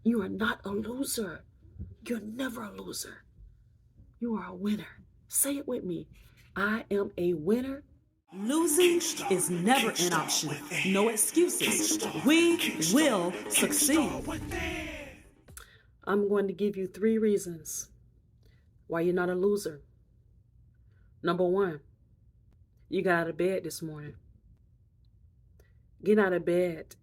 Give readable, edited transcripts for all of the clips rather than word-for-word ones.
You are not a loser. You're never a loser. You are a winner. Say it with me. I am a winner. Losing is never an option. No excuses. We will succeed. I'm going to give you 3 reasons why you're not a loser. Number 1, you got out of bed this morning. Getting out of bed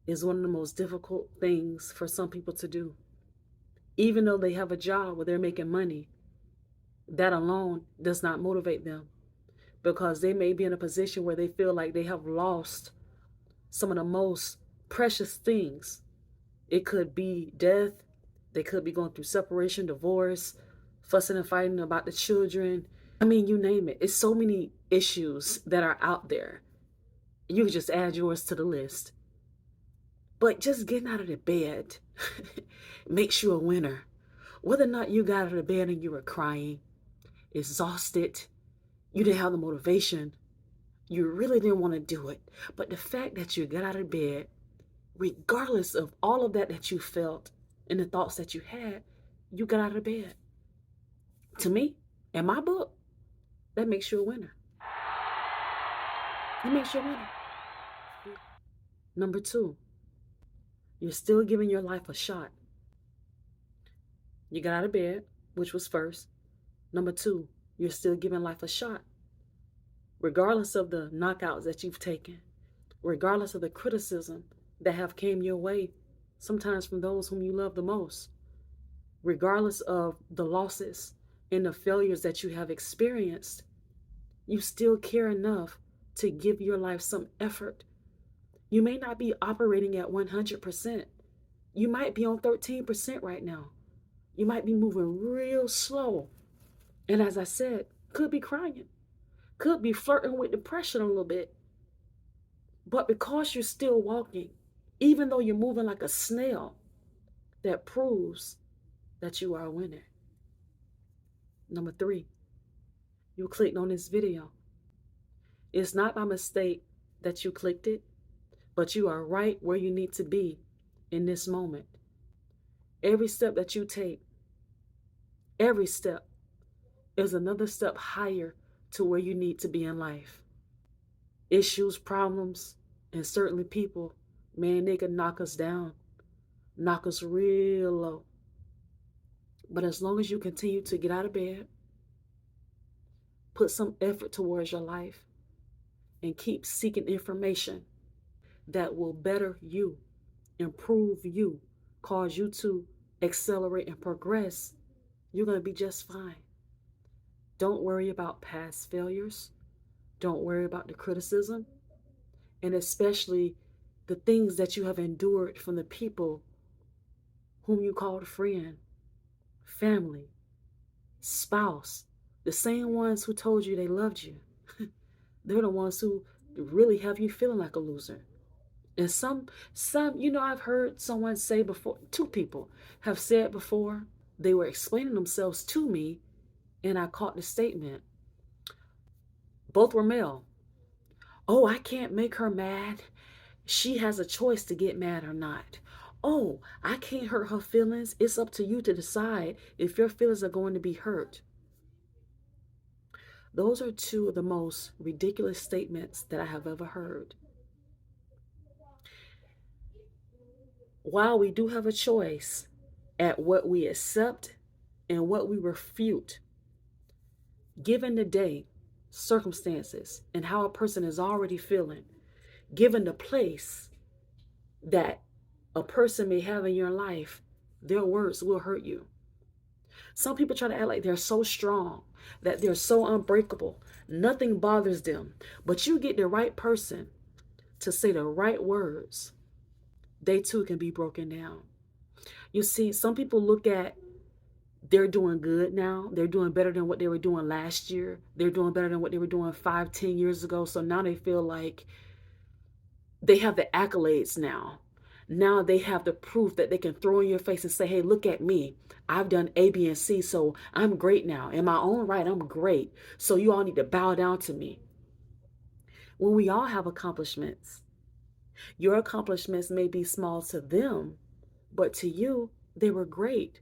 is one of the most difficult things for some people to do. Even though they have a job where they're making money, that alone does not motivate them, because they may be in a position where they feel like they have lost some of the most precious things. It could be death. They could be going through separation, divorce, fussing and fighting about the children. I mean, you name it. It's so many issues that are out there. You can just add yours to the list. But just getting out of the bed makes you a winner. Whether or not you got out of the bed and you were crying, exhausted, you didn't have the motivation, you really didn't want to do it. But the fact that you got out of bed, regardless of all of that you felt and the thoughts that you had, you got out of bed. To me, in my book, that makes you a winner. It makes you a winner. Number 2, you're still giving your life a shot. You got out of bed, which was first. Number 2, you're still giving life a shot. Regardless of the knockouts that you've taken, regardless of the criticism that have came your way, sometimes from those whom you love the most, regardless of the losses and the failures that you have experienced, you still care enough to give your life some effort. You may not be operating at 100%. You might be on 13% right now. You might be moving real slow. And as I said, could be crying, could be flirting with depression a little bit. But because you're still walking, even though you're moving like a snail, that proves that you are a winner. Number 3, you clicked on this video. It's not by mistake that you clicked it, but you are right where you need to be in this moment. Every step that you take, every step is another step higher to where you need to be in life. Issues, problems, and certainly people, man, they can knock us down, knock us real low. But as long as you continue to get out of bed, put some effort towards your life, and keep seeking information that will better you, improve you, cause you to accelerate and progress, you're going to be just fine. Don't worry about past failures. Don't worry about the criticism, and especially the things that you have endured from the people whom you called friend, family, spouse, the same ones who told you they loved you. They're the ones who really have you feeling like a loser. And some, I've heard someone say before, 2 people have said before, they were explaining themselves to me, and I caught the statement. Both were male. Oh, I can't make her mad. She has a choice to get mad or not. Oh, I can't hurt her feelings. It's up to you to decide if your feelings are going to be hurt. Those are 2 of the most ridiculous statements that I have ever heard. While we do have a choice at what we accept and what we refute, given the day, circumstances, and how a person is already feeling, given the place that a person may have in your life, their words will hurt you. Some people try to act like they're so strong, that they're so unbreakable, nothing bothers them. But you get the right person to say the right words, they too can be broken down. You see, some people look at, they're doing good now. They're doing better than what they were doing last year. They're doing better than what they were doing 5, 10 years ago. So now they feel like they have the accolades now. Now they have the proof that they can throw in your face and say, hey, look at me. I've done A, B, and C, so I'm great now. In my own right, I'm great. So you all need to bow down to me. When we all have accomplishments, your accomplishments may be small to them, But to you, they were great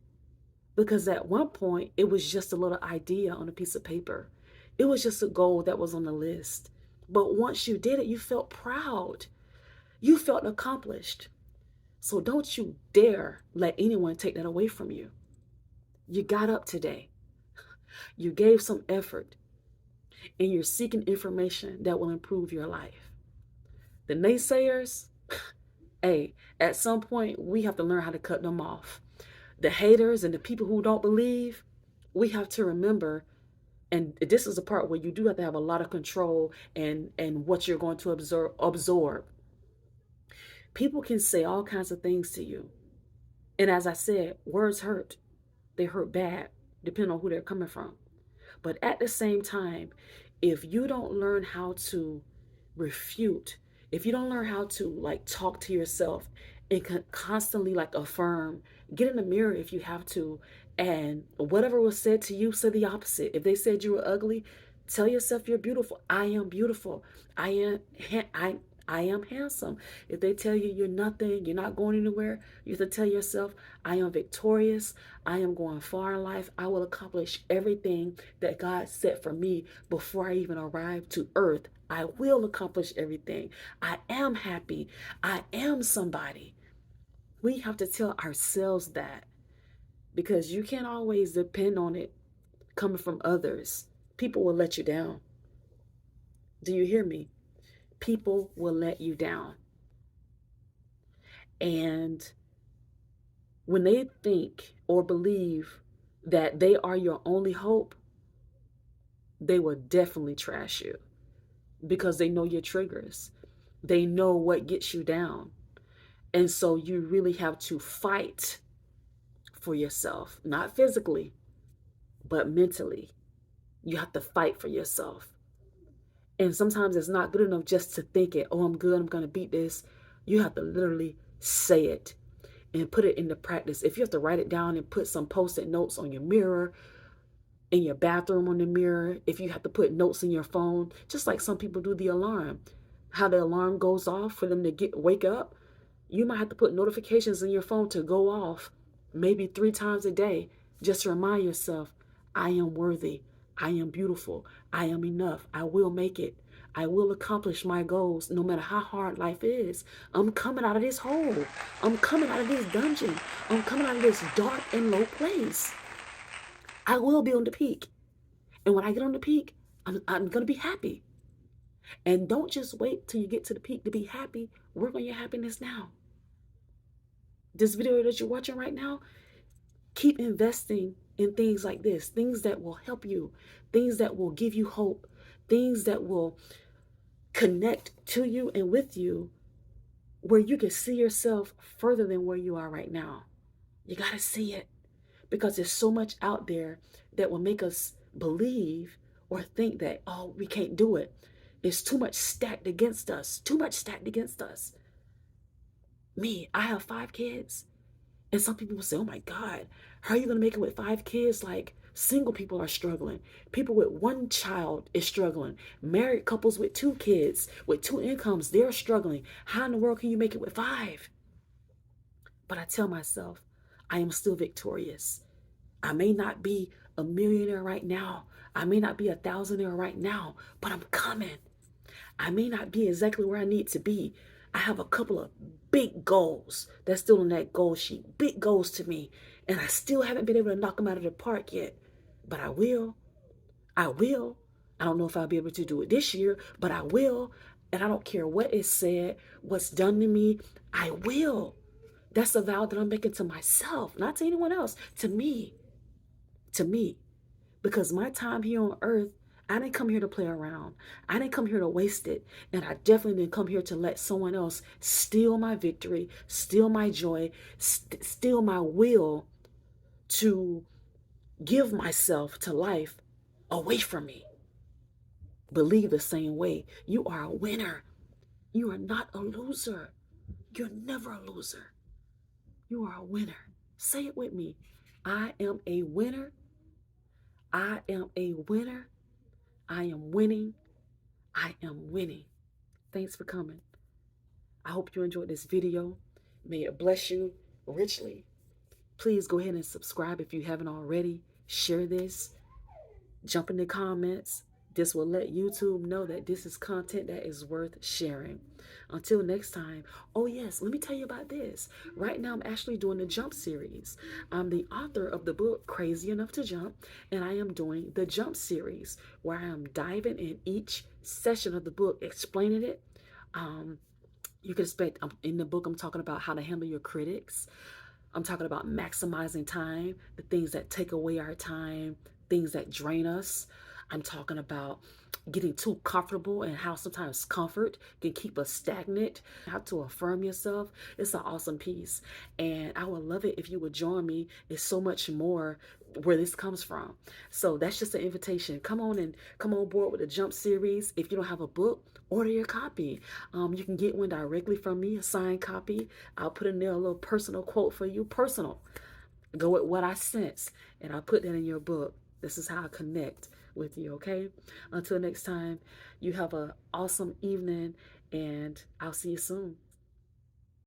because at one point it was just a little idea on a piece of paper. It was just a goal that was on the list. But once you did it, you felt proud. You felt accomplished. So don't you dare let anyone take that away from you. You got up today. You gave some effort and you're seeking information that will improve your life. The naysayers, hey, at some point we have to learn how to cut them off. The haters and the people who don't believe, we have to remember, and this is the part where you do have to have a lot of control and what you're going to absorb. People can say all kinds of things to you. And as I said, words hurt. They hurt bad, depending on who they're coming from. But at the same time, if you don't learn how to refute, if you don't learn how to like talk to yourself and constantly like affirm, get in the mirror if you have to, and whatever was said to you, say the opposite. If they said you were ugly, tell yourself you're beautiful. I am beautiful. I am I am handsome. If they tell you you're nothing, you're not going anywhere, you have to tell yourself, I am victorious. I am going far in life. I will accomplish everything that God set for me before I even arrive to earth. I will accomplish everything. I am happy. I am somebody. We have to tell ourselves that because you can't always depend on it coming from others. People will let you down. Do you hear me? People will let you down. And when they think or believe that they are your only hope, they will definitely trash you because they know your triggers. They know what gets you down. And so you really have to fight for yourself, not physically, but mentally. You have to fight for yourself. And sometimes it's not good enough just to think it, oh, I'm good, I'm going to beat this. You have to literally say it and put it into practice. If you have to write it down and put some post-it notes on your mirror, in your bathroom on the mirror, if you have to put notes in your phone, just like some people do the alarm, how the alarm goes off for them to wake up, you might have to put notifications in your phone to go off maybe 3 times a day just to remind yourself, I am worthy. I am beautiful. I am enough. I will make it. I will accomplish my goals no matter how hard life is. I'm coming out of this hole. I'm coming out of this dungeon. I'm coming out of this dark and low place. I will be on the peak. And when I get on the peak, I'm going to be happy. And don't just wait till you get to the peak to be happy. Work on your happiness now. This video that you're watching right now, keep investing in things like this, things that will help you, things that will give you hope, things that will connect to you and with you where you can see yourself further than where you are right now. You got to see it because there's so much out there that will make us believe or think that, oh, we can't do it. It's too much stacked against us, too much stacked against us. Me, I have 5 kids. And some people will say, oh my God, how are you going to make it with 5 kids? Like single people are struggling. People with 1 child is struggling. Married couples with 2 kids, with 2 incomes, they're struggling. How in the world can you make it with 5? But I tell myself, I am still victorious. I may not be a millionaire right now. I may not be a thousandaire right now, but I'm coming. I may not be exactly where I need to be. I have a couple of big goals that's still on that goal sheet, big goals to me. And I still haven't been able to knock them out of the park yet. But I will. I will. I don't know if I'll be able to do it this year, but I will. And I don't care what is said, what's done to me. I will. That's a vow that I'm making to myself, not to anyone else, to me. To me. Because my time here on earth, I didn't come here to play around. I didn't come here to waste it. And I definitely didn't come here to let someone else steal my victory, steal my joy, steal my will to give myself to life away from me. Believe the same way. You are a winner. You are not a loser. You're never a loser. You are a winner. Say it with me. I am a winner. I am a winner. I am winning. I am winning. Thanks for coming. I hope you enjoyed this video. May it bless you. richly. Please go ahead and subscribe if you haven't already. Share this. Jump in the comments. This will let YouTube know that this is content that is worth sharing. Until next time. Oh, yes, let me tell you about this. Right now, I'm actually doing the Jump series. I'm the author of the book Crazy Enough to Jump, and I am doing the Jump series where I am diving in each session of the book, explaining it. You can expect in the book, I'm talking about how to handle your critics. I'm talking about maximizing time, the things that take away our time, things that drain us. I'm talking about getting too comfortable and how sometimes comfort can keep us stagnant. How to affirm yourself. It's an awesome piece. And I would love it if you would join me. It's so much more where this comes from. So that's just an invitation. Come on and come on board with the Jump series. If you don't have a book, order your copy. You can get one directly from me, a signed copy. I'll put in there a little personal quote for you. Personal. Go with what I sense, and I'll put that in your book. This is how I connect with you, okay? Until next time, you have an awesome evening, and I'll see you soon.